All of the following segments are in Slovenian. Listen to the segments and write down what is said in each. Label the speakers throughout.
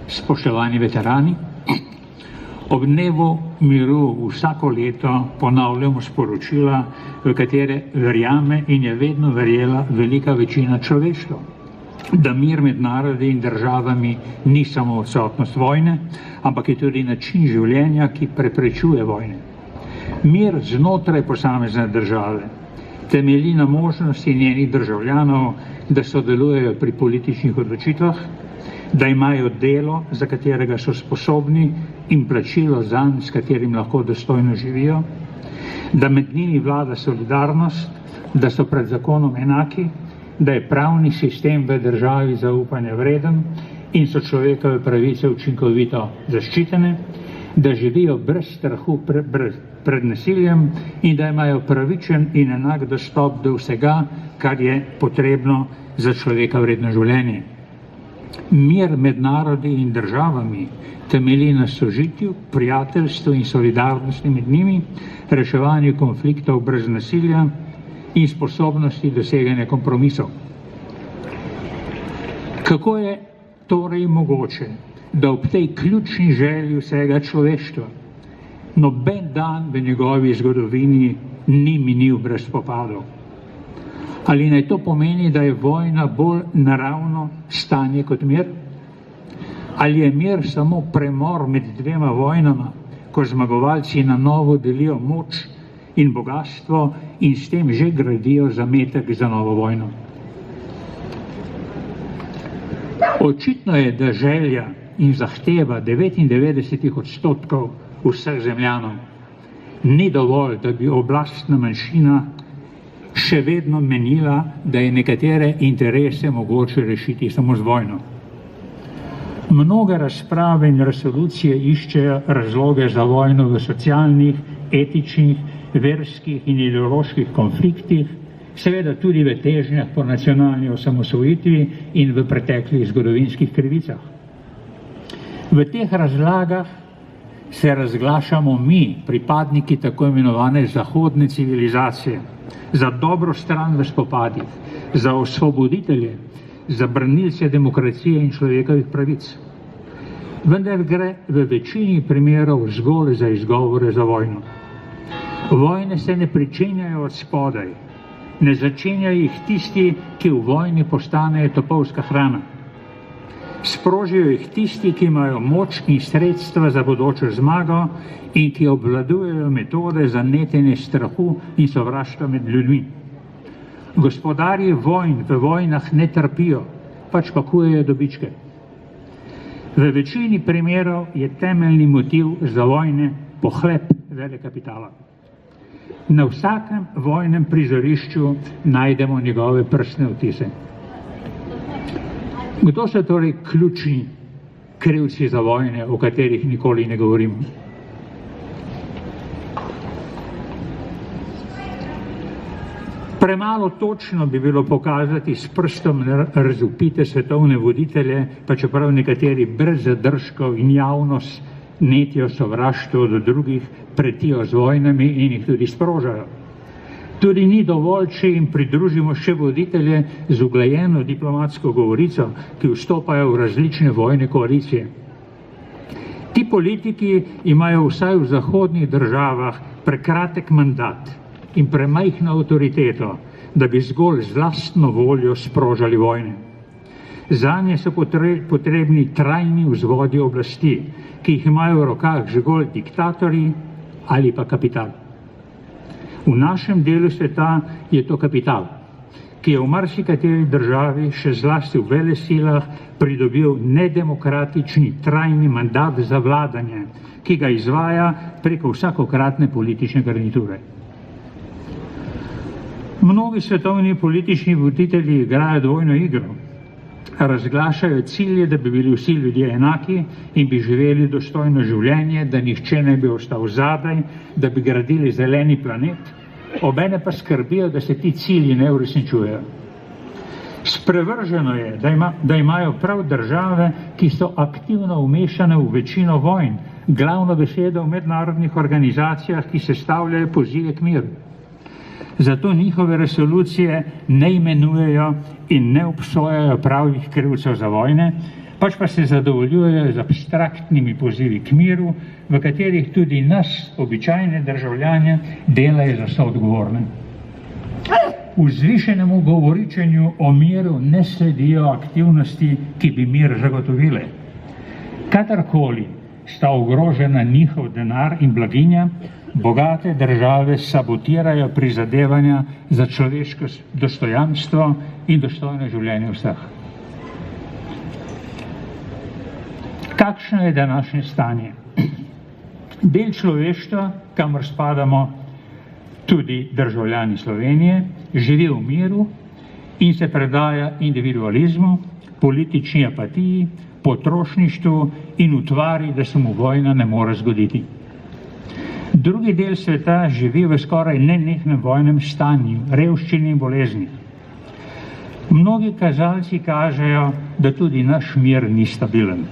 Speaker 1: Spoštovani veterani, ob dnevu miru vsako leto ponavljamo sporočila, v katere verjame in je vedno verjela velika večina človeštva, da mir med narodi in državami ni samo odsotnost vojne, ampak je tudi način življenja, ki preprečuje vojne. Mir znotraj posamezne države temelji na možnosti njenih državljanov, da sodelujejo pri političnih odločitvah, da imajo delo, za katerega so sposobni, in plačilo zanj, s katerim lahko dostojno živijo, da med njimi vlada solidarnost, da so pred zakonom enaki, da je pravni sistem v državi zaupanja vreden in so človekove pravice učinkovito zaščitene, da živijo brez strahu pred nasiljem in da imajo pravičen in enak dostop do vsega, kar je potrebno za človeka vredno življenje. Mir med narodi in državami temelji na sožitju, prijateljstvu in solidarnosti med njimi, reševanju konfliktov brez nasilja in sposobnosti doseganja kompromisov. Kako je torej mogoče, da ob tej ključni želji vsega človeštva noben dan v njegovi zgodovini ni minil brez spopadov? Ali naj to pomeni, da je vojna bolj naravno stanje kot mir? Ali je mir samo premor med dvema vojnama, ko zmagovalci na novo delijo moč in bogastvo in s tem že gradijo zametek za novo vojno? Očitno je, da želja in zahteva 99% vseh zemljanov ni dovolj, da bi oblastna manjšina še vedno menila, da je nekatere interese mogoče rešiti samo z vojno. Mnoge razprave in resolucije iščejo razloge za vojno v socialnih, etičnih, verskih in ideoloških konfliktih, seveda tudi v težnjah po nacionalni osamosvojitvi in v preteklih zgodovinskih krivicah. V teh razlagah se razglašamo mi, pripadniki tako imenovane zahodne civilizacije, za dobro stran v spopadih, za osvoboditelje, za branilce demokracije in človekovih pravic. Vendar gre v večini primerov zgolj za izgovore za vojno. Vojne se ne pričenjajo od spodaj, ne začenjajo jih tisti, ki v vojni postanejo topovska hrana. Sprožijo jih tisti, ki imajo moč in sredstva za bodočo zmago in ki obvladujejo metode za netenje strahu in sovraštva med ljudmi. Gospodarji vojn v vojnah ne trpijo, pač pa kujejo dobičke. V večini primerov je temeljni motiv za vojne pohlep velekapitala. Na vsakem vojnem prizorišču najdemo njegove prstne odtise. Kdo so torej ključni krivci za vojne, o katerih nikoli ne govorimo? Premalo točno bi bilo pokazati s prstom na razvpite svetovne voditelje, pa čeprav nekateri brez zadržkov in javnost netijo sovraštvo do drugih, pretijo z vojnami in jih tudi sprožajo. Tudi ni dovolj, če jim pridružimo še voditelje z uglajeno diplomatsko govorico, ki vstopajo v različne vojne koalicije. Ti politiki imajo vsaj v zahodnih državah prekratek mandat in premajhno avtoriteto, da bi zgolj z lastno voljo sprožali vojne. Zanje so potrebni trajni vzvodi oblasti, ki jih imajo v rokah zgolj diktatorji ali pa kapital. V našem delu sveta je to kapital, ki je v marsikateri državi, še zlasti v velesilah, pridobil nedemokratični trajni mandat za vladanje, ki ga izvaja preko vsakokratne politične garniture. Mnogi svetovni politični voditelji igrajo dvojno igro. Razglašajo cilje, da bi bili vsi ljudje enaki in bi živeli dostojno življenje, da nihče ne bi ostal zadaj, da bi gradili zeleni planet, obene pa skrbijo, da se ti cilji ne uresničujejo. Sprevrženo je, da imajo prav države, ki so aktivno vmešane v večino vojn, glavno besedo v mednarodnih organizacijah, ki sestavljajo pozive k miru. Zato njihove resolucije ne imenujejo in ne obsojajo pravih krivcev za vojne, pač pa se zadovoljujejo z abstraktnimi pozivi k miru, v katerih tudi nas, običajne državljane, delajo za soodgovorne. Vzvišenemu govoričenju o miru ne sledijo aktivnosti, ki bi mir zagotovile. Kadarkoli sta ogrožena njihov denar in blaginja, bogate države sabotirajo prizadevanja za človeško dostojanstvo in dostojno življenje vseh. Kakšno je današnje stanje? Del človeštva, kamor spadamo tudi državljani Slovenije, živi v miru in se predaja individualizmu, politični apatiji, potrošništvu in utvari, da se mu vojna ne more zgoditi. Drugi del sveta živi v skoraj nenehnem vojnem stanju, revščini in bolezni. Mnogi kazalci kažejo, da tudi naš mir ni stabilen.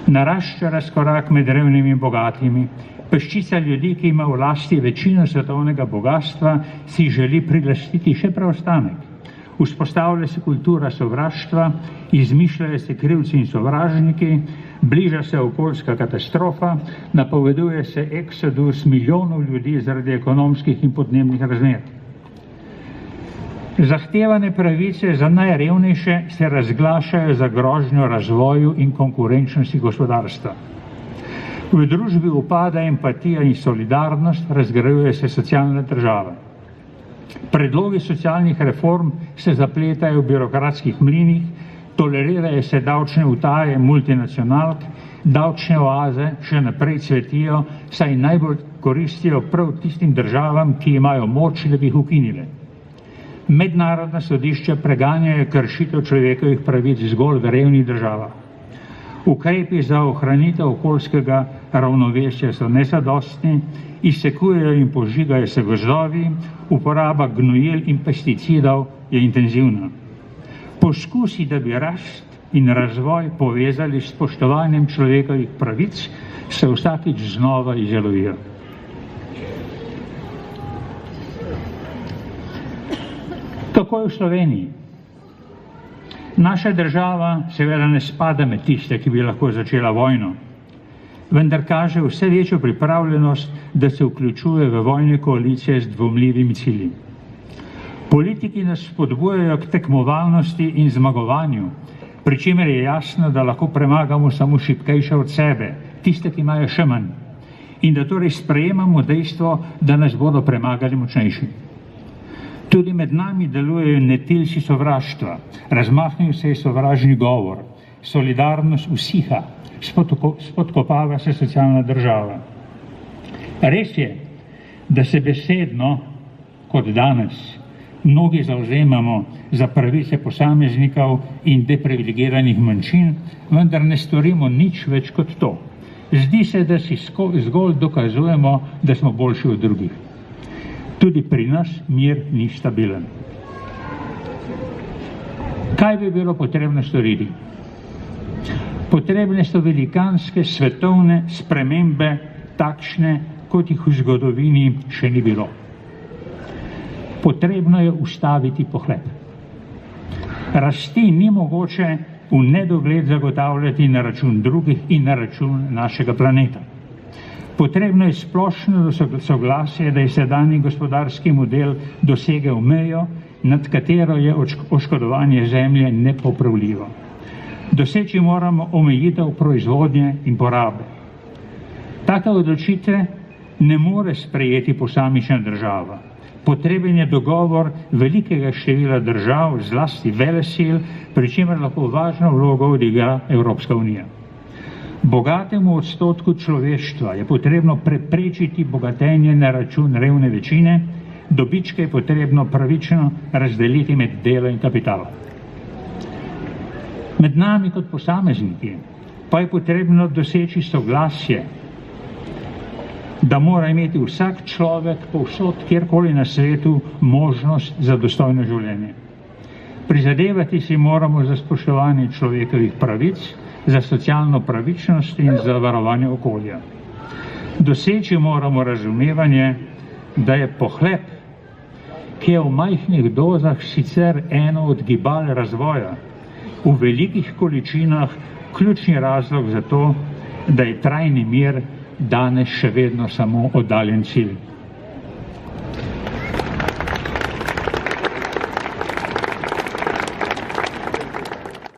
Speaker 1: Narašča razkorak med revnimi in bogatimi. Peščica ljudi, ki ima v lasti večino svetovnega bogatstva, si želi prilastiti še preostanek. Vzpostavlja se kultura sovraštva, izmišljajo se krivci in sovražniki, bliža se okoljska katastrofa, napoveduje se eksodus milijonov ljudi zaradi ekonomskih in podnebnih razmer. Zahtevane pravice za najrevnejše se razglašajo za grožnjo razvoju in konkurenčnosti gospodarstva. V družbi upada empatija in solidarnost, razgrajuje se socialna država. Predlogi socialnih reform se zapletajo v birokratskih mlinih, tolerirajo se davčne utaje multinacionalk, davčne oaze še naprej cvetijo, saj najbolj koristijo prav tistim državam, ki imajo moč, da bi jih ukinile. Mednarodna sodišča preganjajo kršitev človekovih pravic zgolj v revnih državah. Ukrepi za ohranitev okoljskega ravnovesja so nezadostni, izsekujejo in požigajo se gozdovi, uporaba gnojil in pesticidov je intenzivna. Poskusi, da bi rast in razvoj povezali s spoštovanjem človekovih pravic, se vsakič znova izjalovijo. Kako je v Sloveniji? Naša država seveda ne spada med tiste, ki bi lahko začela vojno, vendar kaže vse večjo pripravljenost, da se vključuje v vojne koalicije z dvomljivimi cilji. Politiki nas spodbujajo k tekmovalnosti in zmagovanju, pri čemer je jasno, da lahko premagamo samo šibkejše od sebe, tiste, ki imajo še manj, in da torej sprejemamo dejstvo, da nas bodo premagali močnejši. Tudi med nami delujejo netilci sovraštva, razmahnil se je sovražni govor, solidarnost usiha, spodkopava se socialna država. Res je, da se besedno, kot danes, mnogi zavzemamo za pravice posameznikov in deprivilegiranih manjšin, vendar ne storimo nič več kot to. Zdi se, da si zgolj dokazujemo, da smo boljši od drugih. Tudi pri nas mir ni stabilen. Kaj bi bilo potrebno storiti? Potrebne so velikanske svetovne spremembe, takšne, kot jih v zgodovini še ni bilo. Potrebno je ustaviti pohlep. Rasti ni mogoče v nedogled zagotavljati na račun drugih in na račun našega planeta. Potrebno je splošno soglasje, da je sedanji gospodarski model dosegel mejo, nad katero je oškodovanje zemlje nepopravljivo. Doseči moramo omejitev proizvodnje in porabe. Take odločitve ne more sprejeti posamična država. Potreben je dogovor velikega števila držav, zlasti velesil, pri čemer lahko važno vlogo odigra Evropska unija. Bogatemu odstotku človeštva je potrebno preprečiti bogatenje na račun revne večine, dobičke je potrebno pravično razdeliti med delo in kapital. Med nami kot posamezniki pa je potrebno doseči soglasje, da mora imeti vsak človek povsod, kjerkoli na svetu, možnost za dostojno življenje. Prizadevati si moramo za spoštovanje človekovih pravic, za socialno pravičnost in za varovanje okolja. Doseči moramo razumevanje, da je pohlep, ki je v majhnih dozah sicer eno od gibal razvoja, v velikih količinah ključni razlog za to, da je trajni mir danes še vedno samo oddaljen cilj.